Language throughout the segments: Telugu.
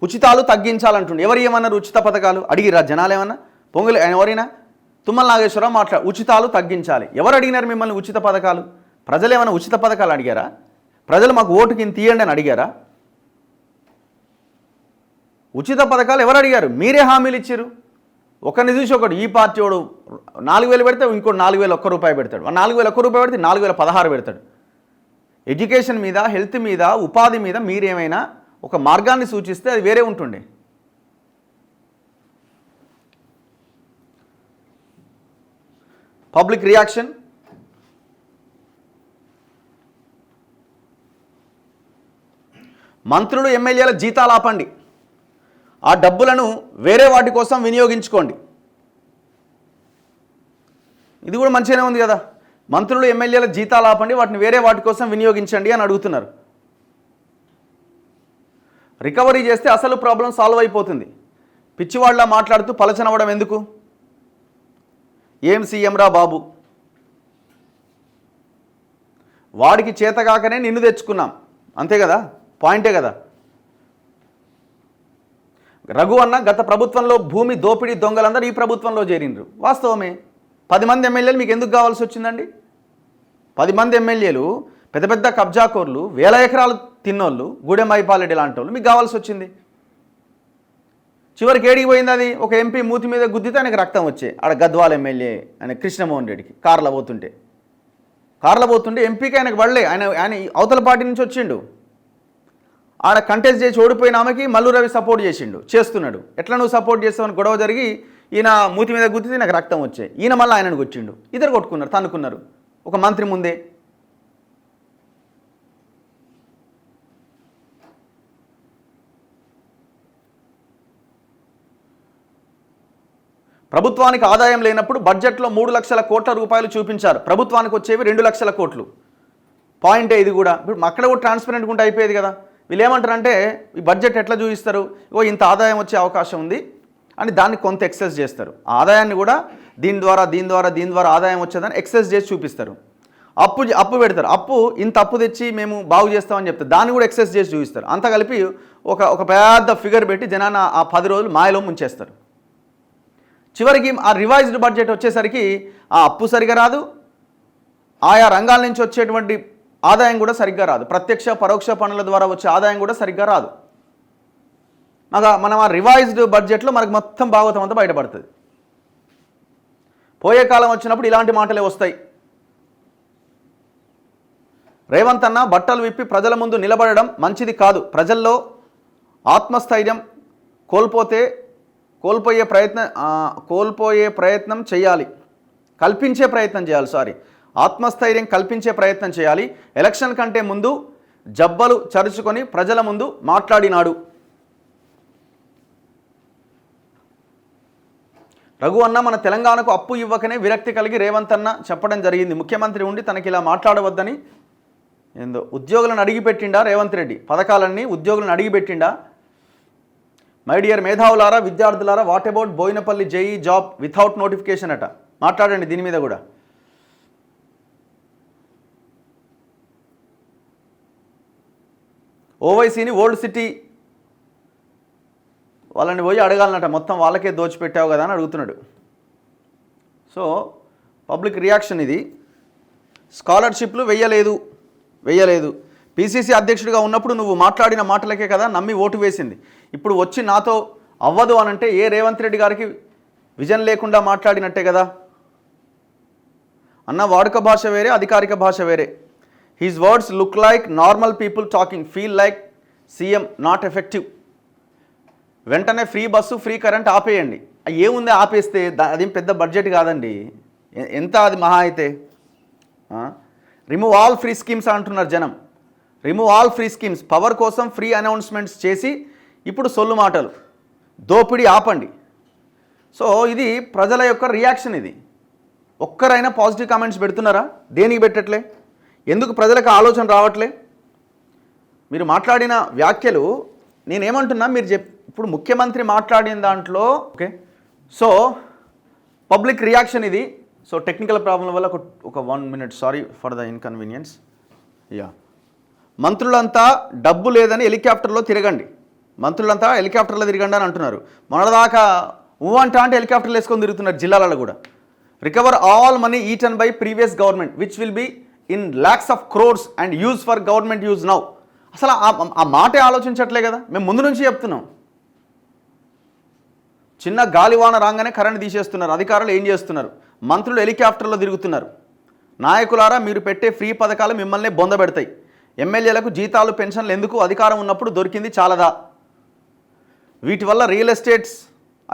ఉచితాలు తగ్గించాలంటుండే. ఎవరు ఏమన్నారు? ఉచిత పథకాలు అడిగిరా జనాలు ఏమన్నా? పొంగులు ఎవరైనా? తుమ్మల నాగేశ్వరరావు ఉచితాలు తగ్గించాలి. ఎవరు అడిగినారు మిమ్మల్ని ఉచిత పథకాలు? ప్రజలు ఏమైనా ఉచిత పథకాలు అడిగారా? ప్రజలు మాకు ఓటుకి ఇంత తీయండి అని అడిగారా? ఉచిత పథకాలు ఎవరు అడిగారు? మీరే హామీలు ఇచ్చారు. ఒకరిని చూసి ఒకడు, ఈ పార్టీ వాడు 4,000 పెడితే ఇంకోటి 4,001 రూపాయి పెడతాడు, 4,001 రూపాయి పెడితే 4,016 పెడతాడు. ఎడ్యుకేషన్ మీద, హెల్త్ మీద, ఉపాధి మీద మీరేమైనా ఒక మార్గాన్ని సూచిస్తే అది వేరే ఉంటుండే. Public reaction. మంత్రులు ఎమ్మెల్యేల జీతాలు ఆపండి, ఆ డబ్బులను వేరే వాటి కోసం వినియోగించుకోండి. ఇది కూడా మంచిగానే ఉంది కదా. మంత్రులు ఎమ్మెల్యేల జీతాలు ఆపండి, వాటిని వేరే వాటి కోసం వినియోగించండి అని అడుగుతున్నారు. రికవరీ చేస్తే అసలు ప్రాబ్లం సాల్వ్ అయిపోతుంది. పిచ్చివాళ్ళ మాట్లాడుతూ పలచనవ్వడం ఎందుకు? ఏం సీఎం రా బాబు, వాడికి చేతగాకనే నిన్ను తెచ్చుకున్నాం, అంతే కదా, పాయింటే కదా. రఘు అన్న గత ప్రభుత్వంలో భూమి దోపిడీ దొంగలందరూ ఈ ప్రభుత్వంలో చేరినరు, వాస్తవమే. 10 మంది ఎమ్మెల్యేలు మీకు ఎందుకు కావాల్సి వచ్చిందండి? 10 మంది ఎమ్మెల్యేలు పెద్ద పెద్ద కబ్జాకోర్లు, 1000 ఎకరాలు తిన్నోళ్ళు, గూడెం మైపాలరెడ్డి లాంటి వాళ్ళు మీకు కావాల్సి వచ్చింది. చివరికి ఏడికి పోయింది అది? ఒక ఎంపీ మూతి మీద గుద్దితే ఆయనకు రక్తం వచ్చే, ఆడ గద్వాల ఎమ్మెల్యే ఆయన కృష్ణమోహన్ రెడ్డికి కార్లో పోతుంటే ఎంపీకి ఆయనకు పడలే, ఆయన అవతల పార్టీ నుంచి వచ్చిండు. ఆడ కంటెస్ట్ చేసి ఓడిపోయిన ఆమెకి మల్లు రవి సపోర్ట్ చేస్తున్నాడు. ఎట్లా నువ్వు సపోర్ట్ చేస్తావని గొడవ జరిగి ఈయన మూతి మీద గుద్దితే నాకు రక్తం వచ్చే, ఈయన మళ్ళీ ఆయనను వచ్చిండు. ఇద్దరు కొట్టుకున్నారు, తన్నుకున్నారు ఒక మంత్రి ముందే. ప్రభుత్వానికి ఆదాయం లేనప్పుడు బడ్జెట్లో 3 లక్షల కోట్ల రూపాయలు చూపించారు, ప్రభుత్వానికి వచ్చేవి 2 లక్షల కోట్లు. పాయింటే ఇది కూడా. ఇప్పుడు అక్కడ కూడా ట్రాన్స్పరెంట్గా ఉంటే అయిపోయేది కదా. వీళ్ళు ఏమంటారంటే ఈ బడ్జెట్ ఎట్లా చూపిస్తారు, ఇంత ఆదాయం వచ్చే అవకాశం ఉంది అని దాన్ని కొంత ఎక్సెస్ చేస్తారు. ఆదాయాన్ని కూడా దీని ద్వారా ఆదాయం వచ్చేదని ఎక్సెస్ చేసి చూపిస్తారు. అప్పు పెడతారు, ఇంత అప్పు తెచ్చి మేము బాగు చేస్తామని చెప్తారు, దాన్ని కూడా ఎక్సెస్ చేసి చూపిస్తారు. అంతా కలిపి ఒక పెద్ద ఫిగర్ పెట్టి జనాన్ని ఆ 10 రోజులు మాయలో ముంచేస్తారు. చివరికి ఆ రివైజ్డ్ బడ్జెట్ వచ్చేసరికి ఆ అప్పు సరిగా రాదు, ఆయా రంగాల నుంచి వచ్చేటువంటి ఆదాయం కూడా సరిగ్గా రాదు, ప్రత్యక్ష పరోక్ష పనుల ద్వారా వచ్చే ఆదాయం కూడా సరిగ్గా రాదు. మనం ఆ రివైజ్డ్ బడ్జెట్లో మనకు మొత్తం భాగవతం అంతా బయటపడుతుంది. పోయే కాలం వచ్చినప్పుడు ఇలాంటి మాటలే వస్తాయి. రేవంత్ అన్న బట్టలు విప్పి ప్రజల ముందు నిలబడడం మంచిది కాదు, ప్రజల్లో ఆత్మస్థైర్యం ఆత్మస్థైర్యం కల్పించే ప్రయత్నం చేయాలి. ఎలక్షన్ కంటే ముందు జబ్బలు చరుచుకొని ప్రజల ముందు మాట్లాడినాడు. రఘు అన్న మన తెలంగాణకు అప్పు ఇవ్వకనే విరక్తి కలిగి రేవంత్ అన్న చెప్పడం జరిగింది, ముఖ్యమంత్రి ఉండి తనకి ఇలా మాట్లాడవద్దని. ఏందో ఉద్యోగులను అడిగిపెట్టిండా రేవంత్ రెడ్డి? పథకాలన్నీ ఉద్యోగులను అడిగిపెట్టిండా? మై డియర్ మేధావులారా, విద్యార్థులారా, what about Boinapalli JE job without notification అట? మాట్లాడండి దీని మీద కూడా. ఓవైసీని ఓల్డ్ సిటీ వాళ్ళని పోయి అడగాలన్నట, మొత్తం వాళ్ళకే దోచిపెట్టావు కదా అని అడుగుతున్నాడు. సో పబ్లిక్ రియాక్షన్ ఇది. స్కాలర్షిప్లు వెయ్యలేదు. పీసీసీ అధ్యక్షుడిగా ఉన్నప్పుడు నువ్వు మాట్లాడిన మాటలకే కదా నమ్మి ఓటు వేసింది. ఇప్పుడు వచ్చి నాతో అవ్వదు అనంటే ఏ రేవంత్ రెడ్డి గారికి విజన్ లేకుండా మాట్లాడినట్టే కదా అన్న. వాడుక భాష వేరే, అధికారిక భాష వేరే. His words look like normal people talking, feel like CM not effective. వెంటనే ఫ్రీ బస్సు, ఫ్రీ కరెంట్ ఆపేయండి. ఏముంది ఆపేస్తే? అదేం పెద్ద బడ్జెట్ కాదండి, ఎంత అది మహా అయితే. రిమూవ్ ఆల్ ఫ్రీ స్కీమ్స్ అంటున్నారు జనం. Remove all free schemes, power కోసం ఫ్రీ అనౌన్స్మెంట్స్ చేసి ఇప్పుడు సొల్లు మాటలు, దోపిడీ ఆపండి. సో ఇది ప్రజల యొక్క రియాక్షన్. ఇది ఒక్కరైనా పాజిటివ్ కామెంట్స్ పెడుతున్నారా? దేనికి పెట్టట్లే? ఎందుకు ప్రజలకు ఆలోచన రావట్లే? మీరు మాట్లాడిన వ్యాఖ్యలు నేనేమంటున్నా, మీరు ఇప్పుడు ముఖ్యమంత్రి మాట్లాడిన దాంట్లో ఓకే. సో పబ్లిక్ రియాక్షన్ ఇది. సో టెక్నికల్ ప్రాబ్లం వల్ల ఒక 1 minute, sorry for the inconvenience. మంత్రులంతా డబ్బు లేదని హెలికాప్టర్లో తిరగండి. మంత్రులంతా హెలికాప్టర్లో తిరగండి అని అంటున్నారు. మొన్నదాకా అంటే హెలికాప్టర్లు వేసుకొని తిరుగుతున్నారు జిల్లాలలో కూడా. Recover all money eaten by previous government which will be in lakhs of crores and use for government use now. అసలు ఆ మాటే ఆలోచించట్లే కదా. మేము ముందు నుంచి చెప్తున్నాం. చిన్న గాలివాన రాగానే కరెంట్ తీసేస్తున్నారు. అధికారులు ఏం చేస్తున్నారు? మంత్రులు హెలికాప్టర్లో తిరుగుతున్నారు. నాయకులారా, మీరు పెట్టే ఫ్రీ పథకాలు మిమ్మల్ని బొందబెడతాయి. ఎమ్మెల్యేలకు జీతాలు పెన్షన్లు ఎందుకు? అధికారం ఉన్నప్పుడు దొరికింది చాలదా? వీటి వల్ల రియల్ ఎస్టేట్స్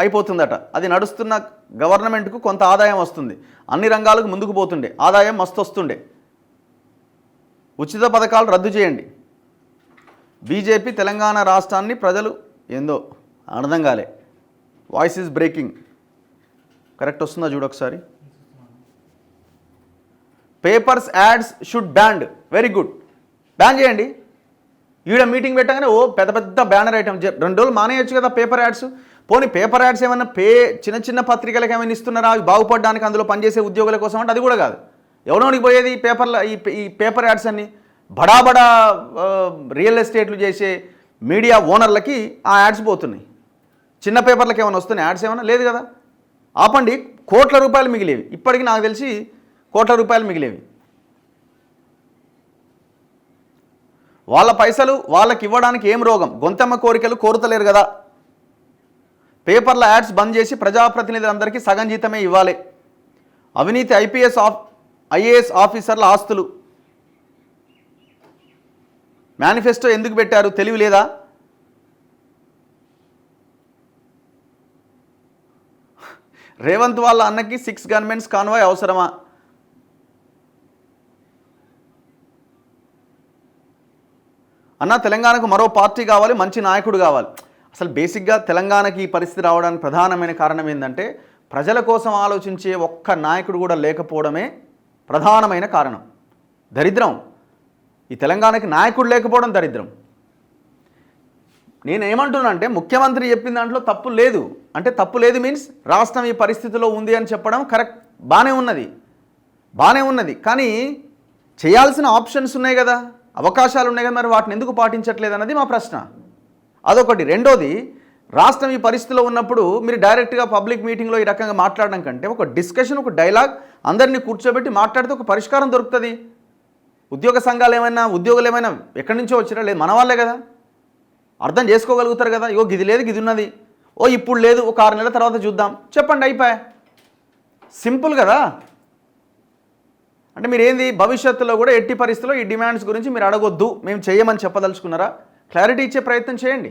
అయిపోతుందట. అది నడుస్తున్న గవర్నమెంట్కు కొంత ఆదాయం వస్తుంది. అన్ని రంగాలకు ముందుకు పోతుండే, ఆదాయం మస్తు వస్తుండే. ఉచిత పథకాలు రద్దు చేయండి. బీజేపీ తెలంగాణ రాష్ట్రాన్ని ప్రజలు ఏందో అర్థం కాలే. Voice is breaking. కరెక్ట్ వస్తుందా చూడొకసారి. Papers ads should banned. Very good, ban చేయండి. ఈడ మీటింగ్ పెట్టగానే పెద్ద పెద్ద బ్యానర్ ఐటమ్ 2 రోజులు మానేయచ్చు కదా పేపర్ యాడ్స్. పోనీ పేపర్ యాడ్స్ ఏమన్నా చిన్న చిన్న పత్రికలకు ఏమైనా ఇస్తున్నారా అవి బాగుపడడానికి, అందులో పనిచేసే ఉద్యోగుల కోసం అంటే అది కూడా కాదు. ఎవరోనికి పోయేది ఈ పేపర్ యాడ్స్ అన్ని బడా రియల్ ఎస్టేట్లు చేసే మీడియా ఓనర్లకి ఆ యాడ్స్ పోతున్నాయి. చిన్న పేపర్లకు ఏమైనా వస్తున్నాయి యాడ్స్? ఏమైనా లేదు కదా. ఆపండి. కోట్ల రూపాయలు మిగిలేవి. ఇప్పటికీ నాకు తెలిసి కోట్ల రూపాయలు మిగిలేవి. వాళ్ళ పైసలు వాళ్ళకి ఇవ్వడానికి ఏం రోగం? గొంతెమ్మ కోరికలు కోరుతలేరు కదా. పేపర్ల యాడ్స్ బంద్ చేసి ప్రజాప్రతినిధులందరికీ సగం జీతమే ఇవ్వాలి. అవినీతి ఐఏఎస్ ఆఫీసర్ల ఆస్తులు మేనిఫెస్టో ఎందుకు పెట్టారు? తెలివి లేదా? రేవంత్ వాళ్ళ అన్నకి 6 గన్మెన్స్ కాన్వాయ్ అవసరమా? అన్న, తెలంగాణకు మరో పార్టీ కావాలి, మంచి నాయకుడు కావాలి. అసలు బేసిక్గా తెలంగాణకి ఈ పరిస్థితి రావడానికి ప్రధానమైన కారణం ఏంటంటే ప్రజల కోసం ఆలోచించే ఒక్క నాయకుడు కూడా లేకపోవడమే ప్రధానమైన కారణం. దరిద్రం. ఈ తెలంగాణకి నాయకుడు లేకపోవడం దరిద్రం. నేనేమంటున్నా అంటే ముఖ్యమంత్రి చెప్పిన దాంట్లో తప్పు లేదు. అంటే తప్పు లేదు మీన్స్ రాష్ట్రం ఈ పరిస్థితిలో ఉంది అని చెప్పడం కరెక్ట్, బాగానే ఉన్నది. కానీ చేయాల్సిన ఆప్షన్స్ ఉన్నాయి కదా, అవకాశాలు ఉన్నాయి కదా, మరి వాటిని ఎందుకు పాటించట్లేదు అన్నది మా ప్రశ్న. అదొకటి. రెండోది, రాష్ట్రం ఈ పరిస్థితిలో ఉన్నప్పుడు మీరు డైరెక్ట్గా పబ్లిక్ మీటింగ్లో ఈ రకంగా మాట్లాడడం కంటే ఒక డిస్కషన్, ఒక డైలాగ్, అందరినీ కూర్చోబెట్టి మాట్లాడితే ఒక పరిష్కారం దొరుకుతుంది. ఉద్యోగ సంఘాలు ఏమైనా, ఉద్యోగులు ఏమైనా ఎక్కడి నుంచో వచ్చినా? లేదు, మన వాళ్ళే కదా, అర్థం చేసుకోగలుగుతారు కదా. ఇది లేదు, ఇది ఉన్నది, ఇప్పుడు లేదు, ఒక 6 నెలల తర్వాత చూద్దాం, చెప్పండి, అయిపోయా. సింపుల్ కదా. అంటే మీరు ఏంది భవిష్యత్తులో కూడా ఎట్టి పరిస్థితుల్లో ఈ డిమాండ్స్ గురించి మీరు అడగొద్దు, మేము చేయమని చెప్పదలుచుకున్నారా? క్లారిటీ ఇచ్చే ప్రయత్నం చేయండి.